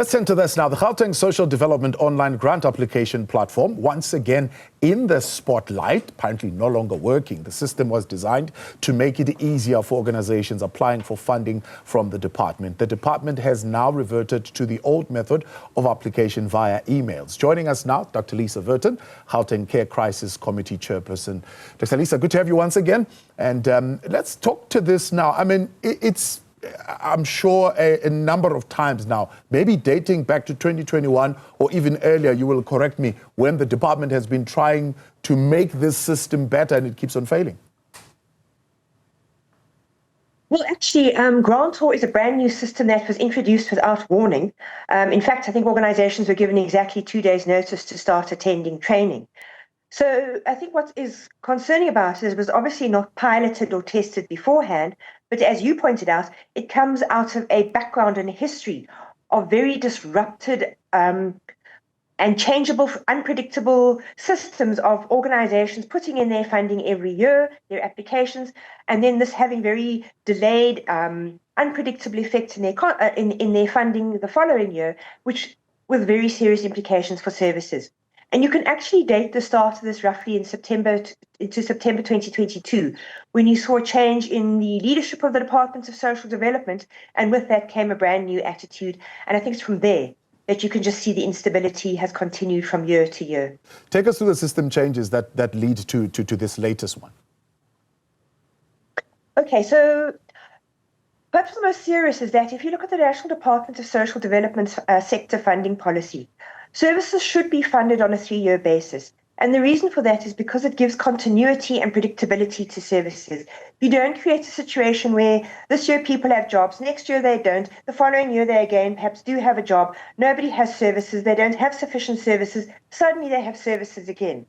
Let's turn to this now. The Gauteng Social Development online grant application platform, once again in the spotlight, apparently no longer working. The system was designed to make it easier for organizations applying for funding from the department. The department has now reverted to the old method of application via emails. Joining us now, Dr Lisa Vetten, Gauteng Care Crisis Committee chairperson. Dr Lisa, good to have you once again. And let's talk to this now. I mean, it's I'm sure a number of times now, maybe dating back to 2021 or even earlier, you will correct me, when the department has been trying to make this system better and it keeps on failing. Well, actually, Grantor is a brand new system that was introduced without warning. In fact, I think organizations were given exactly 2 days' notice to start attending training. So I think what is concerning about it was obviously not piloted or tested beforehand, but as you pointed out, it comes out of a background and a history of very disrupted and changeable, unpredictable systems of organizations putting in their funding every year, their applications, and then this having very delayed, unpredictable effects in their funding the following year, which with very serious implications for services. And you can actually date the start of this roughly in September 2022, when you saw a change in the leadership of the Department of Social Development, and with that came a brand new attitude. And I think it's from there that you can just see the instability has continued from year to year. Take us through the system changes that lead to this latest one. Okay, so perhaps the most serious is that if you look at the National Department of Social Development sector funding policy, services should be funded on a 3-year basis. And the reason for that is because it gives continuity and predictability to services. You don't create a situation where this year people have jobs, next year they don't, the following year they again perhaps do have a job, nobody has services, they don't have sufficient services, suddenly they have services again.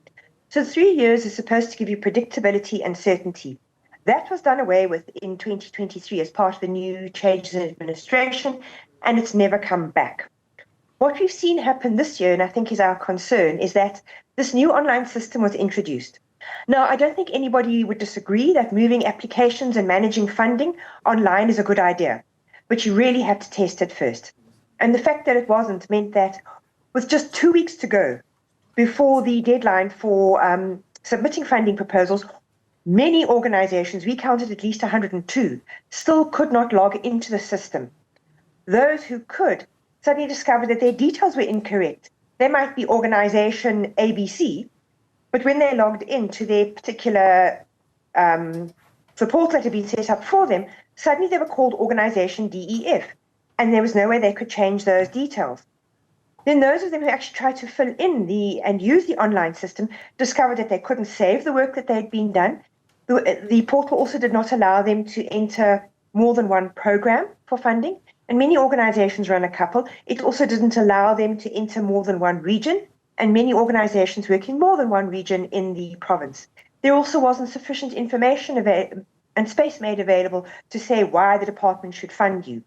So 3 years is supposed to give you predictability and certainty. That was done away with in 2023 as part of the new changes in administration, and it's never come back. What we've seen happen this year, and I think is our concern, is that this new online system was introduced. Now, I don't think anybody would disagree that moving applications and managing funding online is a good idea, but you really had to test it first. And the fact that it wasn't meant that with just 2 weeks to go before the deadline for submitting funding proposals, many organizations, we counted at least 102, still could not log into the system. Those who could suddenly discovered that their details were incorrect. They might be organization ABC, but when they logged into their particular support that had been set up for them, suddenly they were called organization DEF, and there was no way they could change those details. Then those of them who actually tried to fill in and use the online system discovered that they couldn't save the work that they'd been done. The portal also did not allow them to enter more than one program for funding. And many organizations run a couple. It also didn't allow them to enter more than one region, and many organizations work in more than one region in the province. There also wasn't sufficient information and space made available to say why the department should fund you.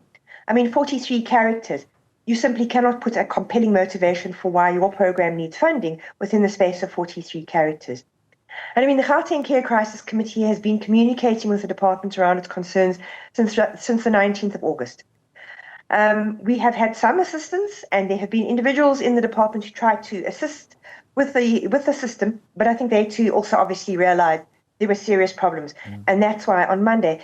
I mean, 43 characters. You simply cannot put a compelling motivation for why your program needs funding within the space of 43 characters. And I mean, the Gauteng Care Crisis Committee has been communicating with the department around its concerns since the 19th of August. We have had some assistance, and there have been individuals in the department who tried to assist with the system, but I think they too also obviously realized there were serious problems. And that's why on Monday,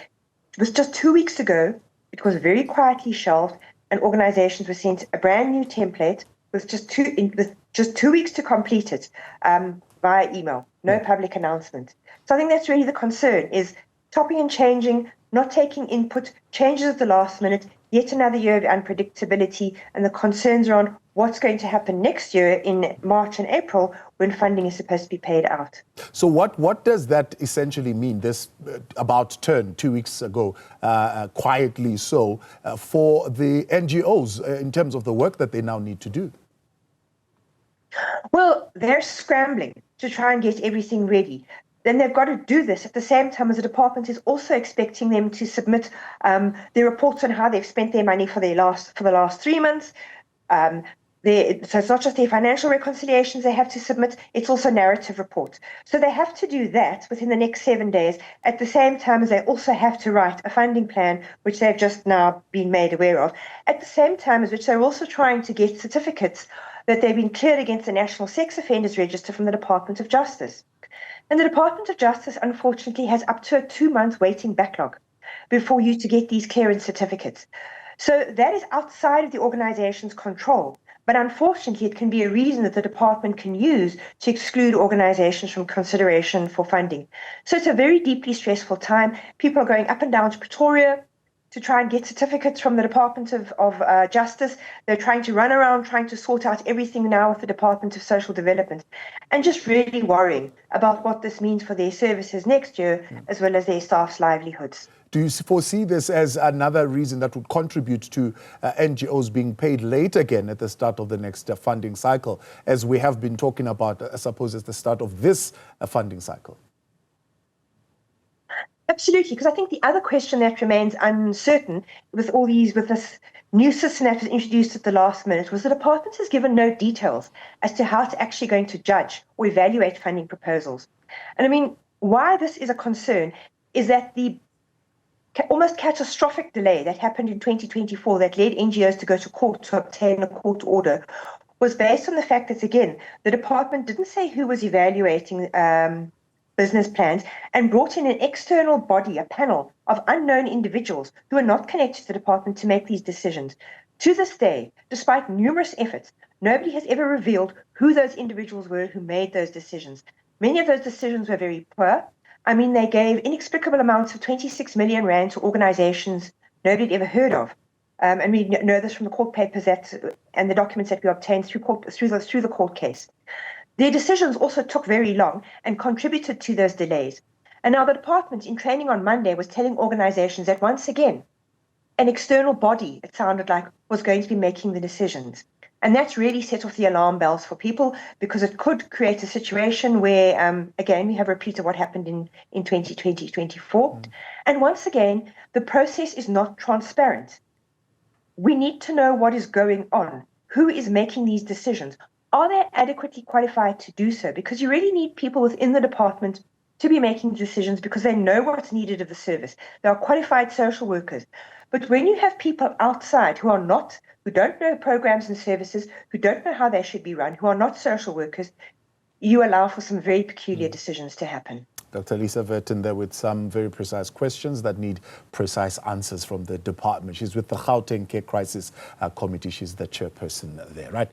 it was just 2 weeks ago, it was very quietly shelved, and organizations were sent a brand new template with just 2 weeks to complete it via email, no public announcement. So I think that's really the concern, is topping and changing, not taking input, changes at the last minute, yet another year of unpredictability, and the concerns around what's going to happen next year in March and April when funding is supposed to be paid out. So what does that essentially mean, this about turn 2 weeks ago, quietly so, for the NGOs in terms of the work that they now need to do? Well, they're scrambling to try and get everything ready. Then they've got to do this at the same time as the department is also expecting them to submit their reports on how they've spent their money for the last 3 months. So it's not just their financial reconciliations they have to submit, it's also narrative reports. So they have to do that within the next 7 days, at the same time as they also have to write a funding plan, which they've just now been made aware of, at the same time as which they're also trying to get certificates that they've been cleared against the National Sex Offenders Register from the Department of Justice. And the Department of Justice, unfortunately, has up to a 2-month waiting backlog before you to get these clearance certificates. So that is outside of the organization's control. But unfortunately, it can be a reason that the department can use to exclude organizations from consideration for funding. So it's a very deeply stressful time. People are going up and down to Pretoria to try and get certificates from the Department of Justice. They're trying to run around, trying to sort out everything now with the Department of Social Development, and just really worrying about what this means for their services next year, as well as their staff's livelihoods. Do you foresee this as another reason that would contribute to NGOs being paid late again at the start of the next funding cycle, as we have been talking about, I suppose, at the start of this funding cycle? Absolutely, because I think the other question that remains uncertain with this new system that was introduced at the last minute was the department has given no details as to how it's actually going to judge or evaluate funding proposals. And I mean, why this is a concern is that the almost catastrophic delay that happened in 2024 that led NGOs to go to court to obtain a court order was based on the fact that, again, the department didn't say who was evaluating business plans and brought in an external body, a panel of unknown individuals who are not connected to the department to make these decisions. To this day, despite numerous efforts, nobody has ever revealed who those individuals were who made those decisions. Many of those decisions were very poor. I mean, they gave inexplicable amounts of 26 million rand to organizations nobody had ever heard of. And we know this from the court papers and the documents that we obtained through the court case. Their decisions also took very long and contributed to those delays. And now the department, in training on Monday, was telling organizations that once again, an external body, it sounded like, was going to be making the decisions. And that's really set off the alarm bells for people, because it could create a situation where, again, we have a repeat of what happened in 2024. And once again, the process is not transparent. We need to know what is going on. Who is making these decisions? Are they adequately qualified to do so? Because you really need people within the department to be making decisions because they know what's needed of the service. They are qualified social workers. But when you have people outside who don't know programs and services, who don't know how they should be run, who are not social workers, you allow for some very peculiar decisions to happen. Dr. Lisa Vetten there with some very precise questions that need precise answers from the department. She's with the Gauteng Care Crisis Committee. She's the chairperson there, right?